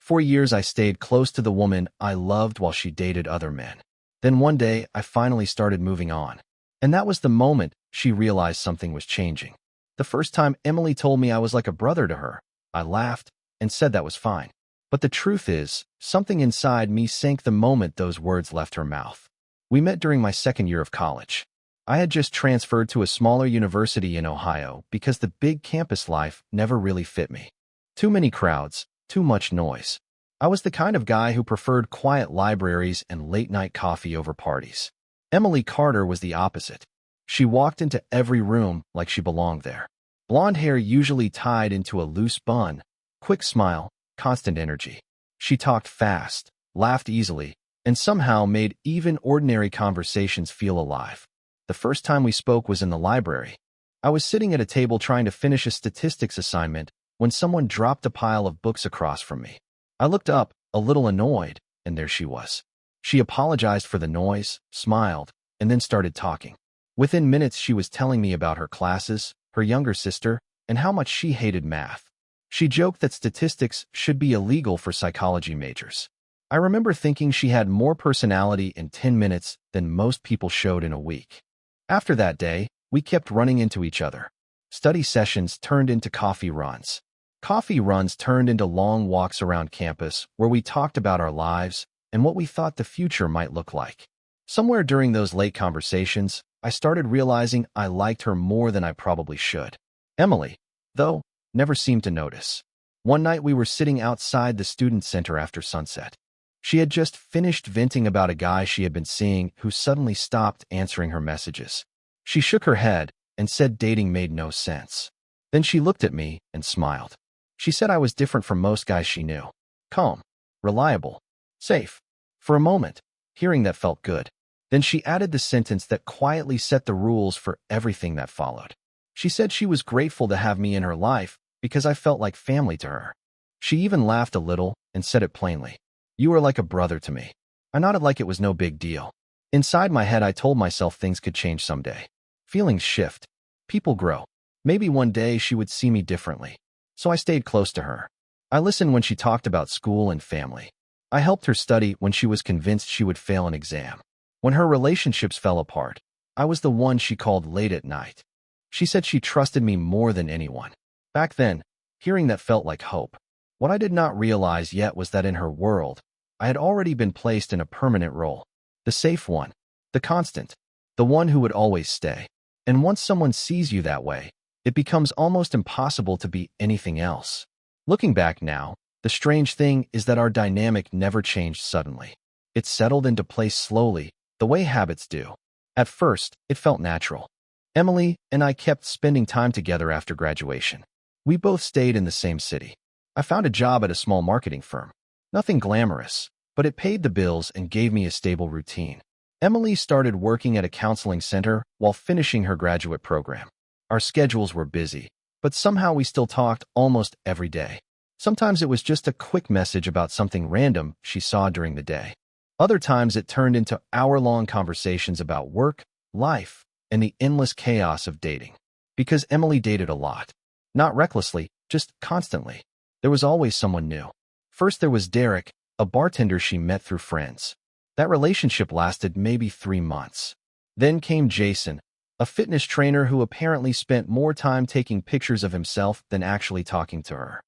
For years, I stayed close to the woman I loved while she dated other men. Then one day, I finally started moving on. And that was the moment she realized something was changing. The first time Emily told me I was like a brother to her, I laughed and said that was fine. But the truth is, something inside me sank the moment those words left her mouth. We met during my second year of college. I had just transferred to a smaller university in Ohio because the big campus life never really fit me. Too many crowds, too much noise. I was the kind of guy who preferred quiet libraries and late-night coffee over parties. Emily Carter was the opposite. She walked into every room like she belonged there. Blonde hair usually tied into a loose bun, quick smile, constant energy. She talked fast, laughed easily, and somehow made even ordinary conversations feel alive. The first time we spoke was in the library. I was sitting at a table trying to finish a statistics assignment when someone dropped a pile of books across from me. I looked up, a little annoyed, and there she was. She apologized for the noise, smiled, and then started talking. Within minutes, she was telling me about her classes, her younger sister, and how much she hated math. She joked that statistics should be illegal for psychology majors. I remember thinking she had more personality in 10 minutes than most people showed in a week. After that day, we kept running into each other. Study sessions turned into coffee runs. Coffee runs turned into long walks around campus where we talked about our lives and what we thought the future might look like. Somewhere during those late conversations, I started realizing I liked her more than I probably should. Emily, though, never seemed to notice. One night we were sitting outside the student center after sunset. She had just finished venting about a guy she had been seeing who suddenly stopped answering her messages. She shook her head and said dating made no sense. Then she looked at me and smiled. She said I was different from most guys she knew. Calm, reliable, safe. For a moment, hearing that felt good. Then she added the sentence that quietly set the rules for everything that followed. She said she was grateful to have me in her life because I felt like family to her. She even laughed a little and said it plainly. You are like a brother to me. I nodded like it was no big deal. Inside my head, I told myself things could change someday. Feelings shift. People grow. Maybe one day she would see me differently. So I stayed close to her. I listened when she talked about school and family. I helped her study when she was convinced she would fail an exam. When her relationships fell apart, I was the one she called late at night. She said she trusted me more than anyone. Back then, hearing that felt like hope. What I did not realize yet was that in her world, I had already been placed in a permanent role. The safe one, the constant, the one who would always stay. And once someone sees you that way, it becomes almost impossible to be anything else. Looking back now, the strange thing is that our dynamic never changed suddenly. It settled into place slowly, the way habits do. At first, it felt natural. Emily and I kept spending time together after graduation. We both stayed in the same city. I found a job at a small marketing firm. Nothing glamorous, but it paid the bills and gave me a stable routine. Emily started working at a counseling center while finishing her graduate program. Our schedules were busy, but somehow we still talked almost every day. Sometimes it was just a quick message about something random she saw during the day. Other times it turned into hour-long conversations about work, life, and the endless chaos of dating. Because Emily dated a lot. Not recklessly, just constantly. There was always someone new. First there was Derek, a bartender she met through friends. That relationship lasted maybe 3 months. Then came Jason, a fitness trainer who apparently spent more time taking pictures of himself than actually talking to her.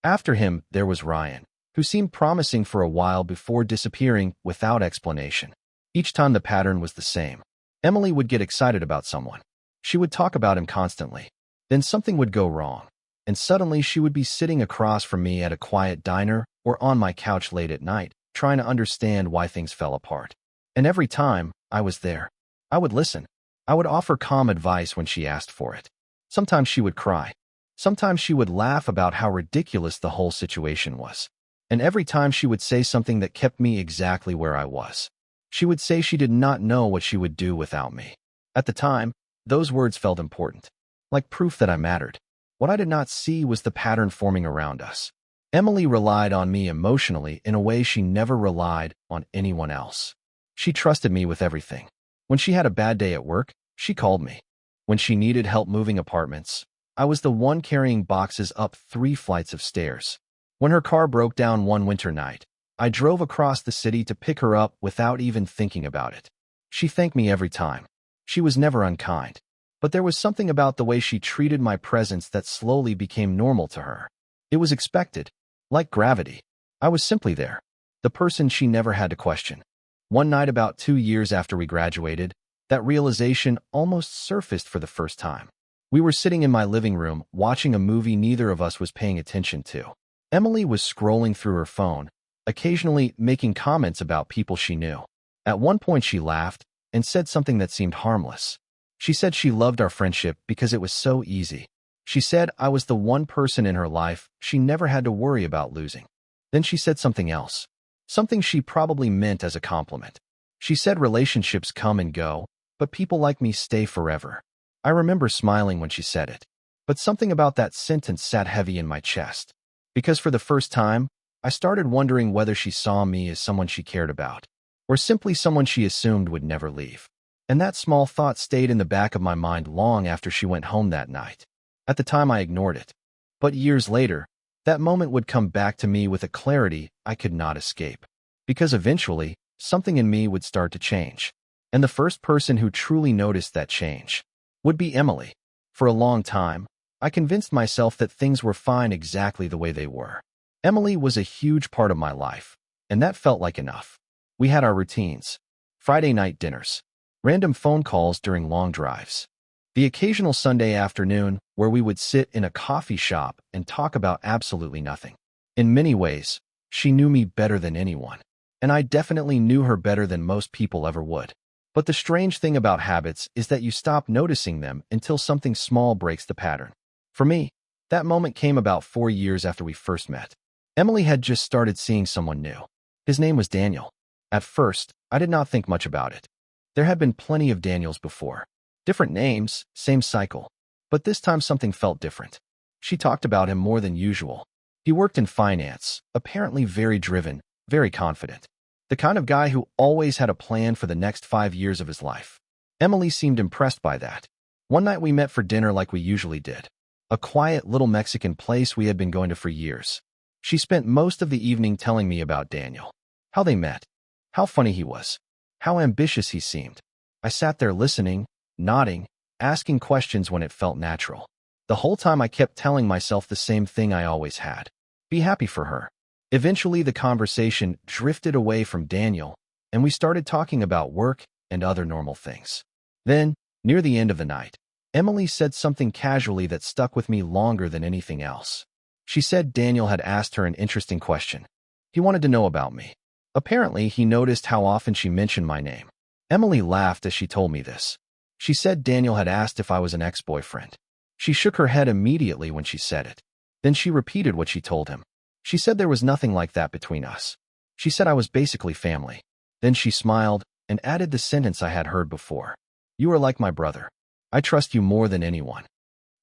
After him, there was Ryan, who seemed promising for a while before disappearing without explanation. Each time the pattern was the same. Emily would get excited about someone. She would talk about him constantly. Then something would go wrong, and suddenly she would be sitting across from me at a quiet diner or on my couch late at night, trying to understand why things fell apart. And every time, I was there. I would listen. I would offer calm advice when she asked for it. Sometimes she would cry. Sometimes she would laugh about how ridiculous the whole situation was. And every time she would say something that kept me exactly where I was. She would say she did not know what she would do without me. At the time, those words felt important, like proof that I mattered. What I did not see was the pattern forming around us. Emily relied on me emotionally in a way she never relied on anyone else. She trusted me with everything. When she had a bad day at work, she called me. When she needed help moving apartments, I was the one carrying boxes up 3 flights of stairs. When her car broke down one winter night, I drove across the city to pick her up without even thinking about it. She thanked me every time. She was never unkind. But there was something about the way she treated my presence that slowly became normal to her. It was expected, like gravity. I was simply there, the person she never had to question. One night about 2 years after we graduated, that realization almost surfaced for the first time. We were sitting in my living room watching a movie neither of us was paying attention to. Emily was scrolling through her phone, occasionally making comments about people she knew. At one point she laughed and said something that seemed harmless. She said she loved our friendship because it was so easy. She said I was the one person in her life she never had to worry about losing. Then she said something else, something she probably meant as a compliment. She said relationships come and go, but people like me stay forever. I remember smiling when she said it, but something about that sentence sat heavy in my chest. Because for the first time, I started wondering whether she saw me as someone she cared about, or simply someone she assumed would never leave. And that small thought stayed in the back of my mind long after she went home that night. At the time, I ignored it. But years later, that moment would come back to me with a clarity I could not escape. Because eventually, something in me would start to change. And the first person who truly noticed that change would be Emily. For a long time, I convinced myself that things were fine exactly the way they were. Emily was a huge part of my life, and that felt like enough. We had our routines, Friday night dinners, random phone calls during long drives, the occasional Sunday afternoon where we would sit in a coffee shop and talk about absolutely nothing. In many ways, she knew me better than anyone, and I definitely knew her better than most people ever would. But the strange thing about habits is that you stop noticing them until something small breaks the pattern. For me, that moment came about 4 years after we first met. Emily had just started seeing someone new. His name was Daniel. At first, I did not think much about it. There had been plenty of Daniels before. Different names, same cycle. But this time something felt different. She talked about him more than usual. He worked in finance, apparently very driven, very confident. The kind of guy who always had a plan for the next 5 years of his life. Emily seemed impressed by that. One night we met for dinner like we usually did. A quiet little Mexican place we had been going to for years. She spent most of the evening telling me about Daniel. How they met. How funny he was. How ambitious he seemed. I sat there listening, nodding, asking questions when it felt natural. The whole time I kept telling myself the same thing I always had. Be happy for her. Eventually the conversation drifted away from Daniel, and we started talking about work and other normal things. Then, near the end of the night, Emily said something casually that stuck with me longer than anything else. She said Daniel had asked her an interesting question. He wanted to know about me. Apparently, he noticed how often she mentioned my name. Emily laughed as she told me this. She said Daniel had asked if I was an ex-boyfriend. She shook her head immediately when she said it. Then she repeated what she told him. She said there was nothing like that between us. She said I was basically family. Then she smiled and added the sentence I had heard before. You are like my brother. I trust you more than anyone.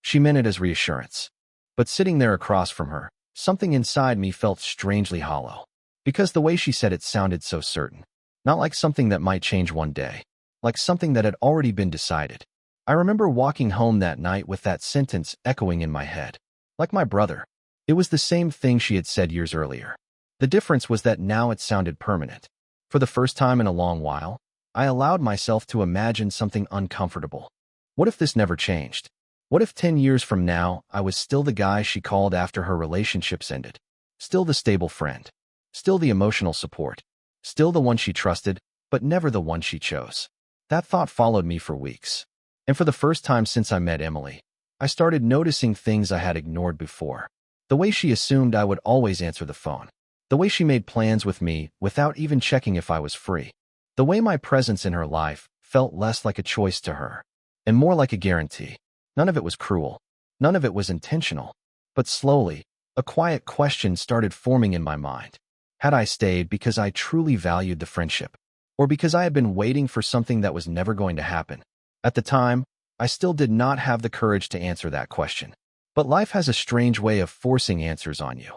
She meant it as reassurance. But sitting there across from her, something inside me felt strangely hollow. Because the way she said it sounded so certain. Not like something that might change one day. Like something that had already been decided. I remember walking home that night with that sentence echoing in my head. Like my brother. It was the same thing she had said years earlier. The difference was that now it sounded permanent. For the first time in a long while, I allowed myself to imagine something uncomfortable. What if this never changed? What if 10 years from now, I was still the guy she called after her relationships ended? Still the stable friend. Still the emotional support. Still the one she trusted, but never the one she chose. That thought followed me for weeks. And for the first time since I met Emily, I started noticing things I had ignored before. The way she assumed I would always answer the phone. The way she made plans with me without even checking if I was free. The way my presence in her life felt less like a choice to her, and more like a guarantee. None of it was cruel. None of it was intentional. But slowly, a quiet question started forming in my mind. Had I stayed because I truly valued the friendship? Or because I had been waiting for something that was never going to happen? At the time, I still did not have the courage to answer that question. But life has a strange way of forcing answers on you.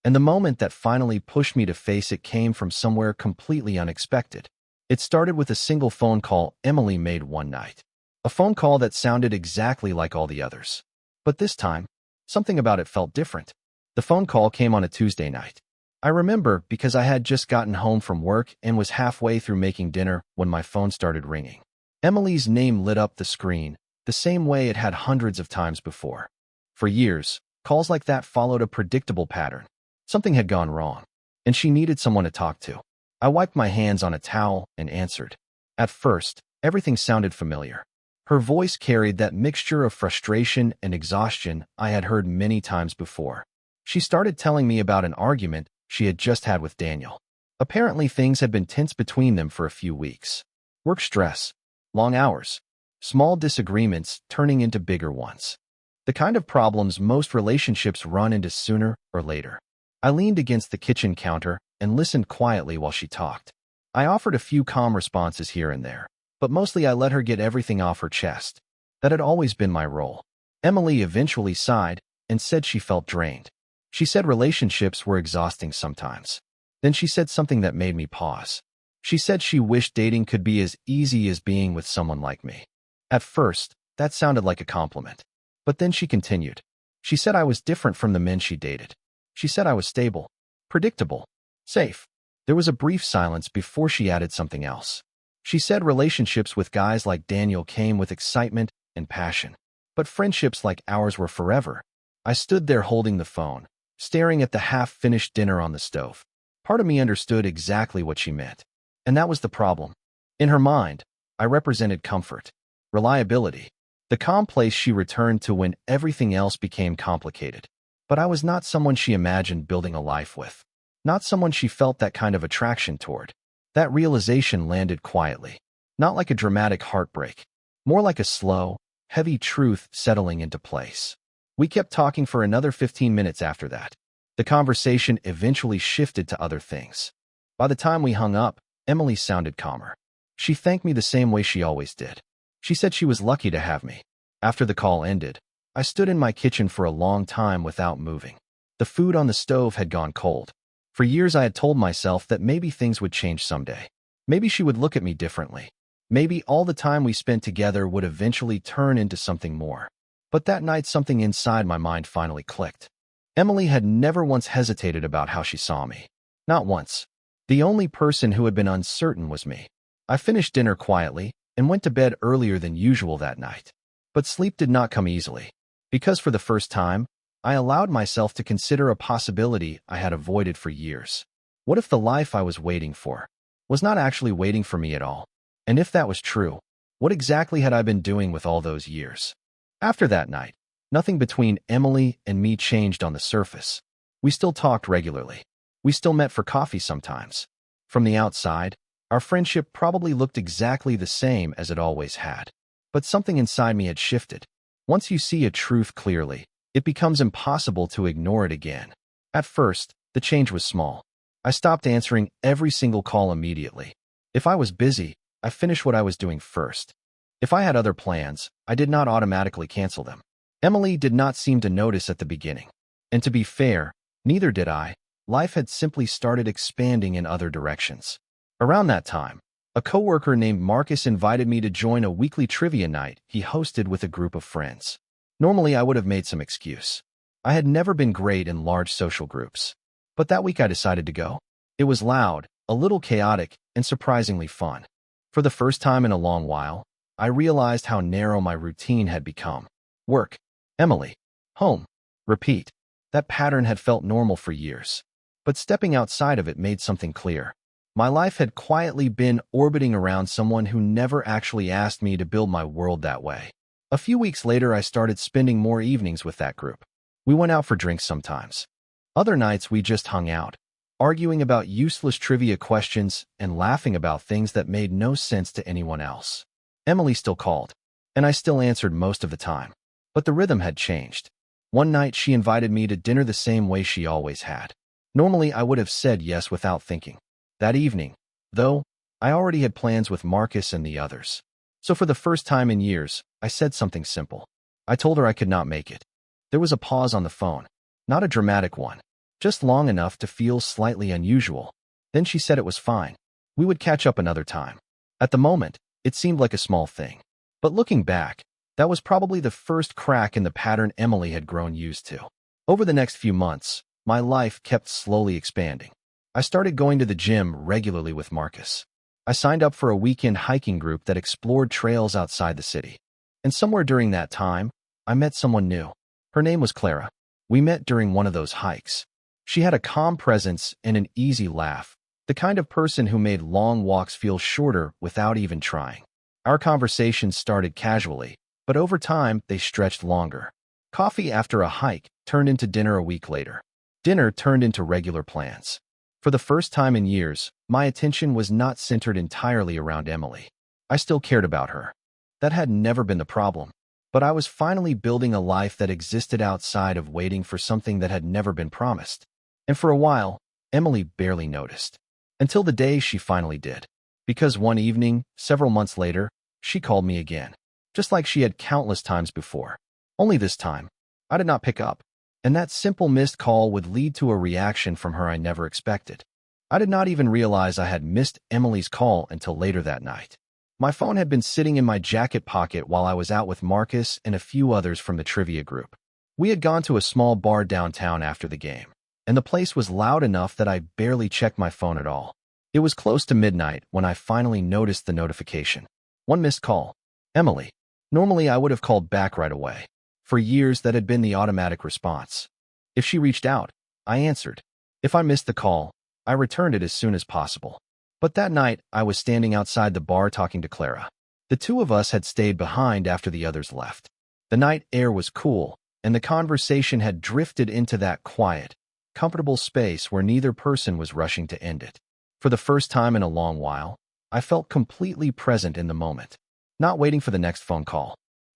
And the moment that finally pushed me to face it came from somewhere completely unexpected. It started with a single phone call Emily made one night. A phone call that sounded exactly like all the others. But this time, something about it felt different. The phone call came on a Tuesday night. I remember because I had just gotten home from work and was halfway through making dinner when my phone started ringing. Emily's name lit up the screen, the same way it had hundreds of times before. For years, calls like that followed a predictable pattern. Something had gone wrong, and she needed someone to talk to. I wiped my hands on a towel and answered. At first, everything sounded familiar. Her voice carried that mixture of frustration and exhaustion I had heard many times before. She started telling me about an argument she had just had with Daniel. Apparently, things had been tense between them for a few weeks. Work stress, long hours, small disagreements turning into bigger ones. The kind of problems most relationships run into sooner or later. I leaned against the kitchen counter and listened quietly while she talked. I offered a few calm responses here and there, but mostly I let her get everything off her chest. That had always been my role. Emily eventually sighed and said she felt drained. She said relationships were exhausting sometimes. Then she said something that made me pause. She said she wished dating could be as easy as being with someone like me. At first, that sounded like a compliment. But then she continued. She said I was different from the men she dated. She said I was stable, predictable, safe. There was a brief silence before she added something else. She said relationships with guys like Daniel came with excitement and passion. But friendships like ours were forever. I stood there holding the phone, staring at the half-finished dinner on the stove. Part of me understood exactly what she meant. And that was the problem. In her mind, I represented comfort, reliability, the calm place she returned to when everything else became complicated. But I was not someone she imagined building a life with. Not someone she felt that kind of attraction toward. That realization landed quietly. Not like a dramatic heartbreak. More like a slow, heavy truth settling into place. We kept talking for another 15 minutes after that. The conversation eventually shifted to other things. By the time we hung up, Emily sounded calmer. She thanked me the same way she always did. She said she was lucky to have me. After the call ended, I stood in my kitchen for a long time without moving. The food on the stove had gone cold. For years I had told myself that maybe things would change someday. Maybe she would look at me differently. Maybe all the time we spent together would eventually turn into something more. But that night something inside my mind finally clicked. Emily had never once hesitated about how she saw me. Not once. The only person who had been uncertain was me. I finished dinner quietly and went to bed earlier than usual that night. But sleep did not come easily. Because for the first time, I allowed myself to consider a possibility I had avoided for years. What if the life I was waiting for was not actually waiting for me at all? And if that was true, what exactly had I been doing with all those years? After that night, nothing between Emily and me changed on the surface. We still talked regularly. We still met for coffee sometimes. From the outside, our friendship probably looked exactly the same as it always had. But something inside me had shifted. Once you see a truth clearly, it becomes impossible to ignore it again. At first, the change was small. I stopped answering every single call immediately. If I was busy, I finished what I was doing first. If I had other plans, I did not automatically cancel them. Emily did not seem to notice at the beginning. And to be fair, neither did I. Life had simply started expanding in other directions. Around that time, a coworker named Marcus invited me to join a weekly trivia night he hosted with a group of friends. Normally, I would have made some excuse. I had never been great in large social groups. But that week I decided to go. It was loud, a little chaotic, and surprisingly fun. For the first time in a long while, I realized how narrow my routine had become. Work, Emily, home, repeat. That pattern had felt normal for years. But stepping outside of it made something clear. My life had quietly been orbiting around someone who never actually asked me to build my world that way. A few weeks later, I started spending more evenings with that group. We went out for drinks sometimes. Other nights, we just hung out, arguing about useless trivia questions and laughing about things that made no sense to anyone else. Emily still called, and I still answered most of the time. But the rhythm had changed. One night, she invited me to dinner the same way she always had. Normally, I would have said yes without thinking. That evening, though, I already had plans with Marcus and the others. So for the first time in years, I said something simple. I told her I could not make it. There was a pause on the phone. Not a dramatic one. Just long enough to feel slightly unusual. Then she said it was fine. We would catch up another time. At the moment, it seemed like a small thing. But looking back, that was probably the first crack in the pattern Emily had grown used to. Over the next few months, my life kept slowly expanding. I started going to the gym regularly with Marcus. I signed up for a weekend hiking group that explored trails outside the city. And somewhere during that time, I met someone new. Her name was Clara. We met during one of those hikes. She had a calm presence and an easy laugh, the kind of person who made long walks feel shorter without even trying. Our conversations started casually, but over time they stretched longer. Coffee after a hike turned into dinner a week later. Dinner turned into regular plans. For the first time in years, my attention was not centered entirely around Emily. I still cared about her. That had never been the problem. But I was finally building a life that existed outside of waiting for something that had never been promised. And for a while, Emily barely noticed. Until the day she finally did. Because one evening, several months later, she called me again. Just like she had countless times before. Only this time, I did not pick up. And that simple missed call would lead to a reaction from her I never expected. I did not even realize I had missed Emily's call until later that night. My phone had been sitting in my jacket pocket while I was out with Marcus and a few others from the trivia group. We had gone to a small bar downtown after the game, and the place was loud enough that I barely checked my phone at all. It was close to midnight when I finally noticed the notification. One missed call. Emily. Normally, I would have called back right away. For years, that had been the automatic response. If she reached out, I answered. If I missed the call, I returned it as soon as possible. But that night, I was standing outside the bar talking to Clara. The two of us had stayed behind after the others left. The night air was cool, and the conversation had drifted into that quiet, comfortable space where neither person was rushing to end it. For the first time in a long while, I felt completely present in the moment, not waiting for the next phone call,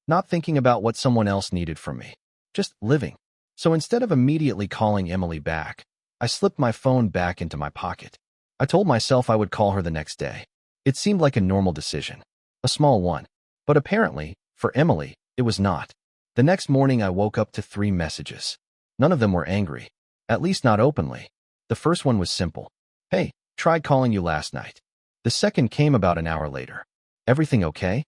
not thinking about what someone else needed from me, just living. So instead of immediately calling Emily back, I slipped my phone back into my pocket. I told myself I would call her the next day. It seemed like a normal decision, a small one. But apparently, for Emily, it was not. The next morning I woke up to 3 messages. None of them were angry, at least not openly. The first one was simple. Hey, tried calling you last night. The second came about an hour later. Everything okay?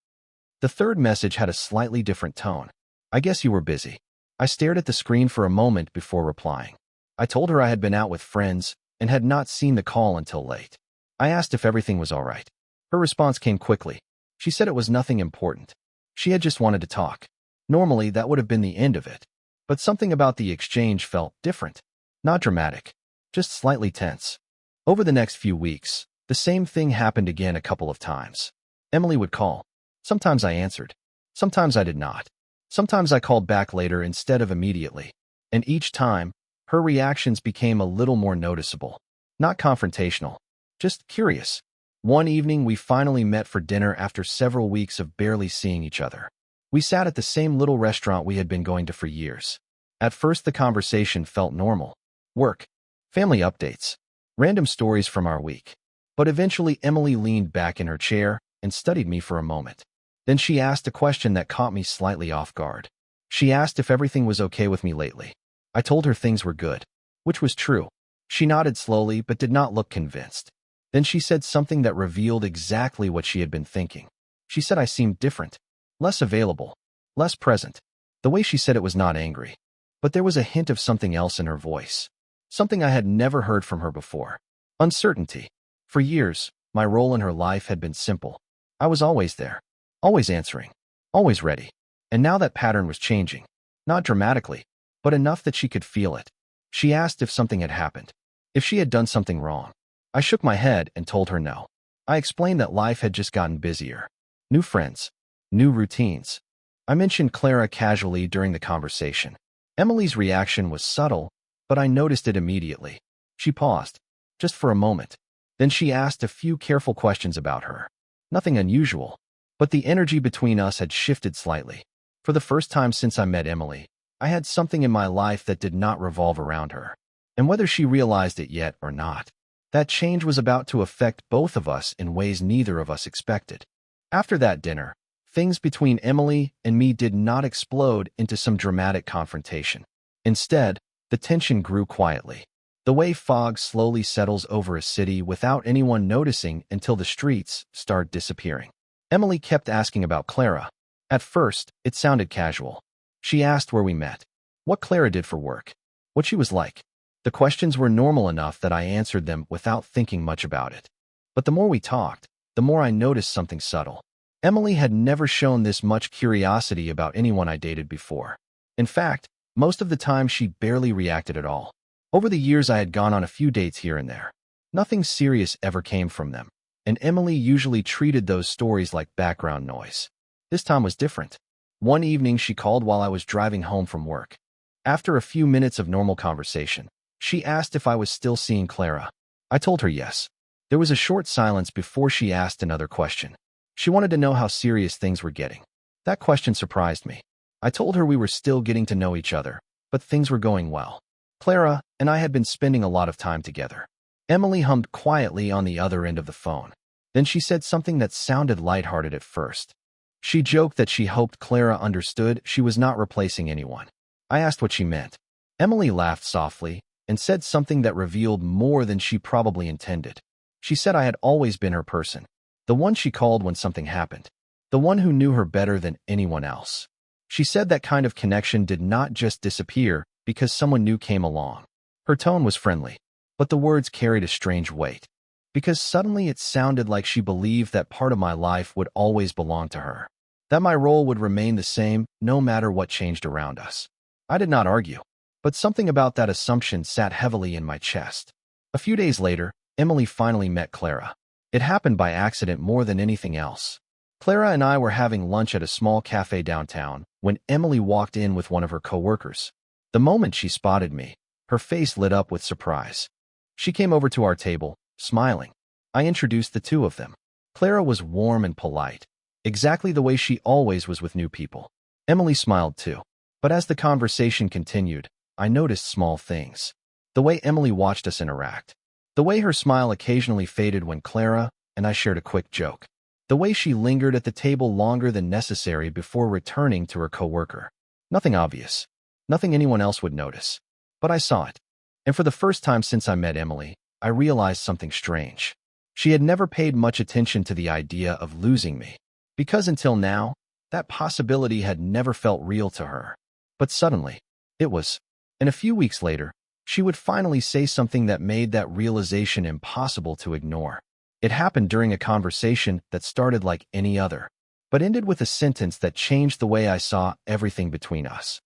The third message had a slightly different tone. I guess you were busy. I stared at the screen for a moment before replying. I told her I had been out with friends and had not seen the call until late. I asked if everything was all right. Her response came quickly. She said it was nothing important. She had just wanted to talk. Normally, that would have been the end of it. But something about the exchange felt different. Not dramatic, just slightly tense. Over the next few weeks, the same thing happened again a couple of times. Emily would call. Sometimes I answered. Sometimes I did not. Sometimes I called back later instead of immediately. And each time, her reactions became a little more noticeable. Not confrontational, just curious. One evening, we finally met for dinner after several weeks of barely seeing each other. We sat at the same little restaurant we had been going to for years. At first, the conversation felt normal. Work, family updates, random stories from our week. But eventually, Emily leaned back in her chair and studied me for a moment. Then she asked a question that caught me slightly off guard. She asked if everything was okay with me lately. I told her things were good, which was true. She nodded slowly but did not look convinced. Then she said something that revealed exactly what she had been thinking. She said I seemed different, less available, less present. The way she said it was not angry, but there was a hint of something else in her voice, something I had never heard from her before. Uncertainty. For years, my role in her life had been simple. I was always there, always answering, always ready. And now that pattern was changing, not dramatically, but enough that she could feel it. She asked if something had happened, if she had done something wrong. I shook my head and told her no. I explained that life had just gotten busier. New friends, new routines. I mentioned Clara casually during the conversation. Emily's reaction was subtle, but I noticed it immediately. She paused, just for a moment. Then she asked a few careful questions about her. Nothing unusual, but the energy between us had shifted slightly. For the first time since I met Emily, I had something in my life that did not revolve around her. And whether she realized it yet or not, that change was about to affect both of us in ways neither of us expected. After that dinner, things between Emily and me did not explode into some dramatic confrontation. Instead, the tension grew quietly. The way fog slowly settles over a city without anyone noticing until the streets start disappearing. Emily kept asking about Clara. At first, it sounded casual. She asked where we met, what Clara did for work, what she was like. The questions were normal enough that I answered them without thinking much about it. But the more we talked, the more I noticed something subtle. Emily had never shown this much curiosity about anyone I dated before. In fact, most of the time she barely reacted at all. Over the years I had gone on a few dates here and there. Nothing serious ever came from them, and Emily usually treated those stories like background noise. This time was different. One evening she called while I was driving home from work. After a few minutes of normal conversation, she asked if I was still seeing Clara. I told her yes. There was a short silence before she asked another question. She wanted to know how serious things were getting. That question surprised me. I told her we were still getting to know each other, but things were going well. Clara and I had been spending a lot of time together. Emily hummed quietly on the other end of the phone. Then she said something that sounded lighthearted at first. She joked that she hoped Clara understood she was not replacing anyone. I asked what she meant. Emily laughed softly and said something that revealed more than she probably intended. She said I had always been her person, the one she called when something happened, the one who knew her better than anyone else. She said that kind of connection did not just disappear because someone new came along. Her tone was friendly, but the words carried a strange weight, because suddenly it sounded like she believed that part of my life would always belong to her, that my role would remain the same no matter what changed around us. I did not argue, but something about that assumption sat heavily in my chest. A few days later, Emily finally met Clara. It happened by accident more than anything else. Clara and I were having lunch at a small cafe downtown when Emily walked in with one of her coworkers. The moment she spotted me, her face lit up with surprise. She came over to our table, smiling. I introduced the two of them. Clara was warm and polite, exactly the way she always was with new people. Emily smiled too. But as the conversation continued, I noticed small things. The way Emily watched us interact. The way her smile occasionally faded when Clara and I shared a quick joke. The way she lingered at the table longer than necessary before returning to her coworker. Nothing obvious. Nothing anyone else would notice. But I saw it. And for the first time since I met Emily, I realized something strange. She had never paid much attention to the idea of losing me, because until now, that possibility had never felt real to her. But suddenly, it was. And a few weeks later, she would finally say something that made that realization impossible to ignore. It happened during a conversation that started like any other, but ended with a sentence that changed the way I saw everything between us.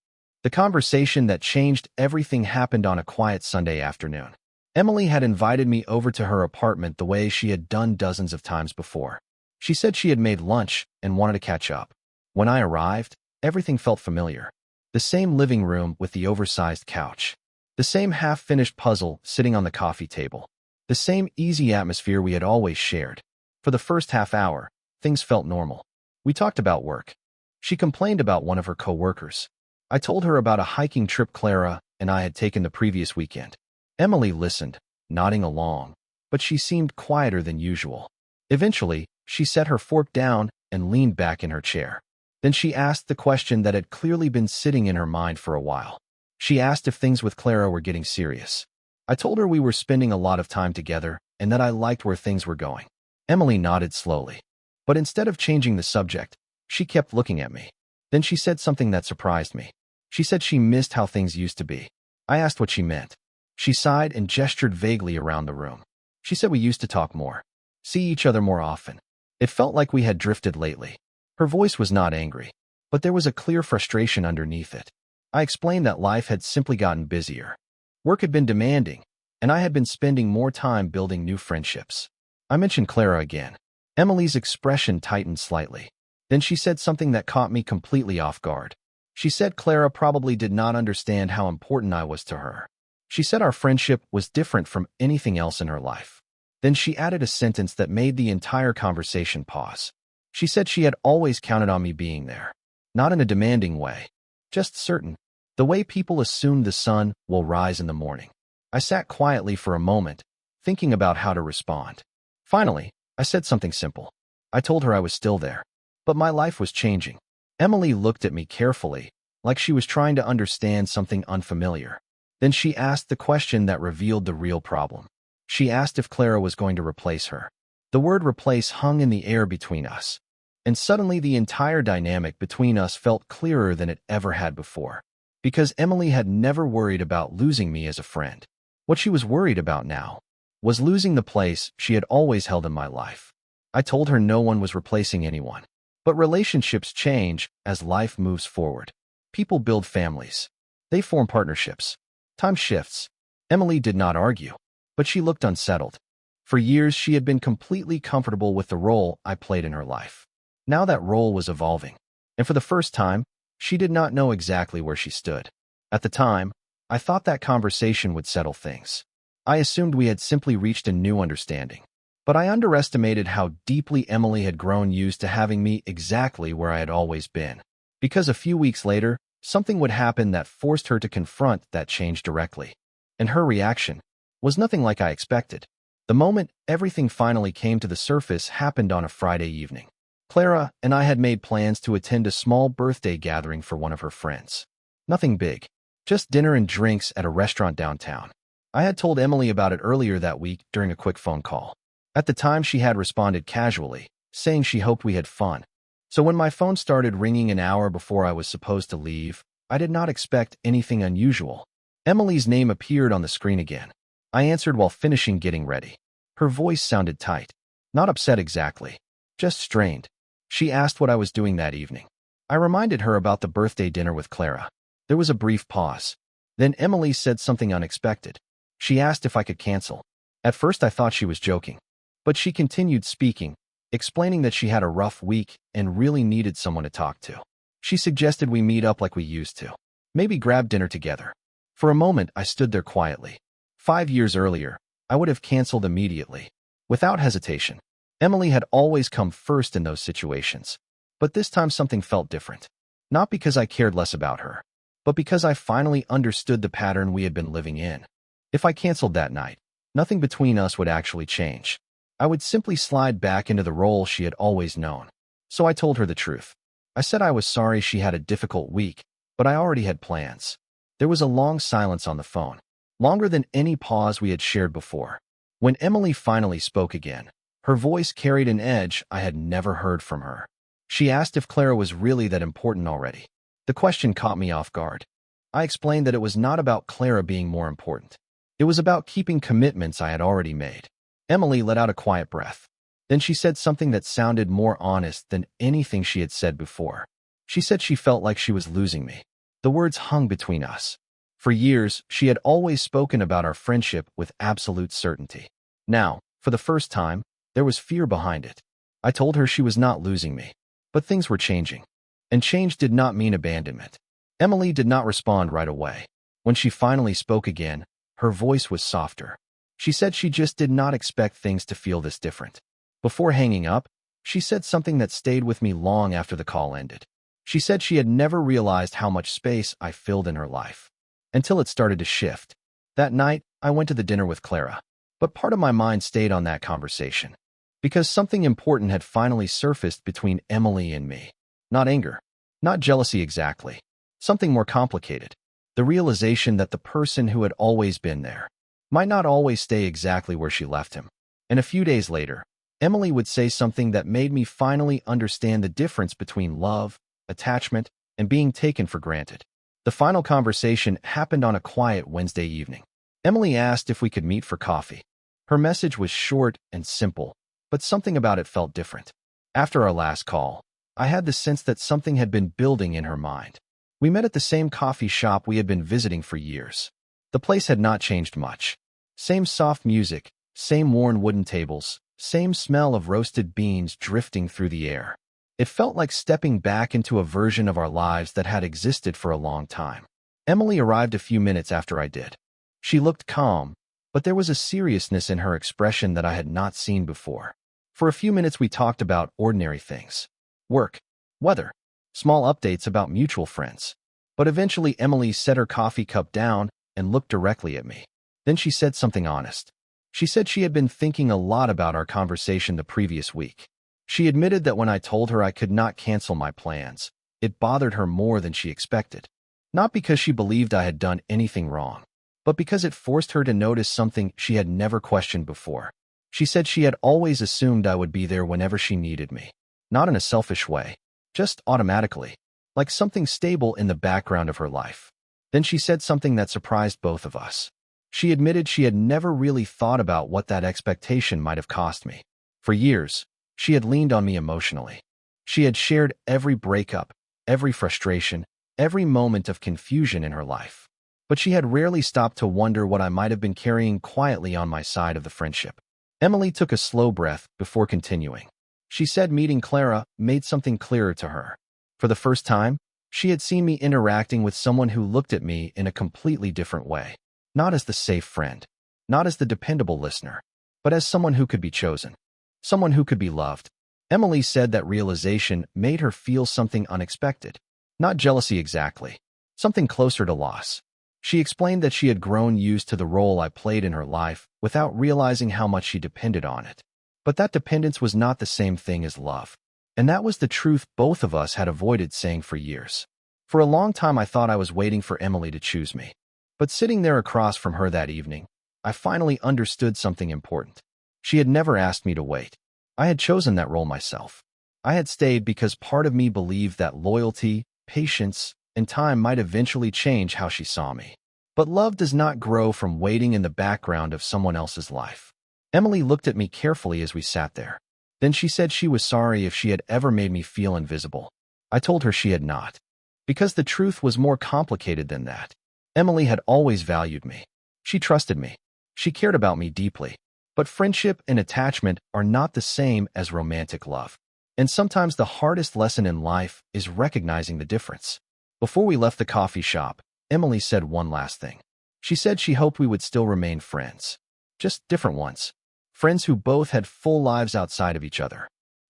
The conversation that changed everything happened on a quiet Sunday afternoon. Emily had invited me over to her apartment the way she had done dozens of times before. She said she had made lunch and wanted to catch up. When I arrived, everything felt familiar. The same living room with the oversized couch. The same half-finished puzzle sitting on the coffee table. The same easy atmosphere we had always shared. For the first half hour, things felt normal. We talked about work. She complained about one of her coworkers. I told her about a hiking trip Clara and I had taken the previous weekend. Emily listened, nodding along, but she seemed quieter than usual. Eventually, she set her fork down and leaned back in her chair. Then she asked the question that had clearly been sitting in her mind for a while. She asked if things with Clara were getting serious. I told her we were spending a lot of time together and that I liked where things were going. Emily nodded slowly. But instead of changing the subject, she kept looking at me. Then she said something that surprised me. She said she missed how things used to be. I asked what she meant. She sighed and gestured vaguely around the room. She said we used to talk more, see each other more often. It felt like we had drifted lately. Her voice was not angry, but there was a clear frustration underneath it. I explained that life had simply gotten busier. Work had been demanding, and I had been spending more time building new friendships. I mentioned Clara again. Emily's expression tightened slightly. Then she said something that caught me completely off guard. She said Clara probably did not understand how important I was to her. She said our friendship was different from anything else in her life. Then she added a sentence that made the entire conversation pause. She said she had always counted on me being there. Not in a demanding way, just certain. The way people assume the sun will rise in the morning. I sat quietly for a moment, thinking about how to respond. Finally, I said something simple. I told her I was still there, but my life was changing. Emily looked at me carefully, like she was trying to understand something unfamiliar. Then she asked the question that revealed the real problem. She asked if Clara was going to replace her. The word replace hung in the air between us, and suddenly the entire dynamic between us felt clearer than it ever had before. Because Emily had never worried about losing me as a friend. What she was worried about now was losing the place she had always held in my life. I told her no one was replacing anyone. But relationships change as life moves forward. People build families. They form partnerships. Time shifts. Emily did not argue, but she looked unsettled. For years, she had been completely comfortable with the role I played in her life. Now that role was evolving, and for the first time, she did not know exactly where she stood. At the time, I thought that conversation would settle things. I assumed we had simply reached a new understanding. But I underestimated how deeply Emily had grown used to having me exactly where I had always been. Because a few weeks later, something would happen that forced her to confront that change directly. And her reaction was nothing like I expected. The moment everything finally came to the surface happened on a Friday evening. Clara and I had made plans to attend a small birthday gathering for one of her friends. Nothing big, just dinner and drinks at a restaurant downtown. I had told Emily about it earlier that week during a quick phone call. At the time, she had responded casually, saying she hoped we had fun. So when my phone started ringing an hour before I was supposed to leave, I did not expect anything unusual. Emily's name appeared on the screen again. I answered while finishing getting ready. Her voice sounded tight. Not upset exactly, just strained. She asked what I was doing that evening. I reminded her about the birthday dinner with Clara. There was a brief pause. Then Emily said something unexpected. She asked if I could cancel. At first I thought she was joking. But she continued speaking, explaining that she had a rough week and really needed someone to talk to. She suggested we meet up like we used to. Maybe grab dinner together. For a moment, I stood there quietly. 5 years earlier, I would have canceled immediately. Without hesitation. Emily had always come first in those situations. But this time something felt different. Not because I cared less about her, but because I finally understood the pattern we had been living in. If I canceled that night, nothing between us would actually change. I would simply slide back into the role she had always known. So I told her the truth. I said I was sorry she had a difficult week, but I already had plans. There was a long silence on the phone, longer than any pause we had shared before. When Emily finally spoke again, her voice carried an edge I had never heard from her. She asked if Clara was really that important already. The question caught me off guard. I explained that it was not about Clara being more important. It was about keeping commitments I had already made. Emily let out a quiet breath. Then she said something that sounded more honest than anything she had said before. She said she felt like she was losing me. The words hung between us. For years, she had always spoken about our friendship with absolute certainty. Now, for the first time, there was fear behind it. I told her she was not losing me, but things were changing. And change did not mean abandonment. Emily did not respond right away. When she finally spoke again, her voice was softer. She said she just did not expect things to feel this different. Before hanging up, she said something that stayed with me long after the call ended. She said she had never realized how much space I filled in her life. Until it started to shift. That night, I went to the dinner with Clara. But part of my mind stayed on that conversation. Because something important had finally surfaced between Emily and me. Not anger. Not jealousy exactly. Something more complicated. The realization that the person who had always been there might not always stay exactly where she left him. And a few days later, Emily would say something that made me finally understand the difference between love, attachment, and being taken for granted. The final conversation happened on a quiet Wednesday evening. Emily asked if we could meet for coffee. Her message was short and simple, but something about it felt different. After our last call, I had the sense that something had been building in her mind. We met at the same coffee shop we had been visiting for years. The place had not changed much. Same soft music, same worn wooden tables, same smell of roasted beans drifting through the air. It felt like stepping back into a version of our lives that had existed for a long time. Emily arrived a few minutes after I did. She looked calm, but there was a seriousness in her expression that I had not seen before. For a few minutes we talked about ordinary things. Work, weather, small updates about mutual friends. But eventually Emily set her coffee cup down and looked directly at me. Then she said something honest. She said she had been thinking a lot about our conversation the previous week. She admitted that when I told her I could not cancel my plans, it bothered her more than she expected. Not because she believed I had done anything wrong, but because it forced her to notice something she had never questioned before. She said she had always assumed I would be there whenever she needed me. Not in a selfish way, just automatically, like something stable in the background of her life. Then she said something that surprised both of us. She admitted she had never really thought about what that expectation might have cost me. For years, she had leaned on me emotionally. She had shared every breakup, every frustration, every moment of confusion in her life. But she had rarely stopped to wonder what I might have been carrying quietly on my side of the friendship. Emily took a slow breath before continuing. She said meeting Clara made something clearer to her. For the first time, she had seen me interacting with someone who looked at me in a completely different way. Not as the safe friend, not as the dependable listener, but as someone who could be chosen, someone who could be loved. Emily said that realization made her feel something unexpected. Not jealousy exactly, something closer to loss. She explained that she had grown used to the role I played in her life without realizing how much she depended on it. But that dependence was not the same thing as love. And that was the truth both of us had avoided saying for years. For a long time I thought I was waiting for Emily to choose me. But sitting there across from her that evening, I finally understood something important. She had never asked me to wait. I had chosen that role myself. I had stayed because part of me believed that loyalty, patience, and time might eventually change how she saw me. But love does not grow from waiting in the background of someone else's life. Emily looked at me carefully as we sat there. Then she said she was sorry if she had ever made me feel invisible. I told her she had not. Because the truth was more complicated than that. Emily had always valued me. She trusted me. She cared about me deeply. But friendship and attachment are not the same as romantic love. And sometimes the hardest lesson in life is recognizing the difference. Before we left the coffee shop, Emily said one last thing. She said she hoped we would still remain friends. Just different ones. Friends who both had full lives outside of each other.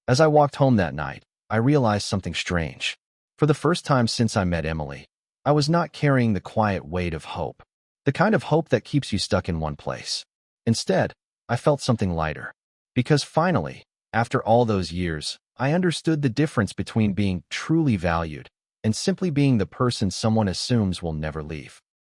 As I walked home that night, I realized something strange. For the first time since I met Emily, I was not carrying the quiet weight of hope. The kind of hope that keeps you stuck in one place. Instead, I felt something lighter. Because finally, after all those years, I understood the difference between being truly valued and simply being the person someone assumes will never leave.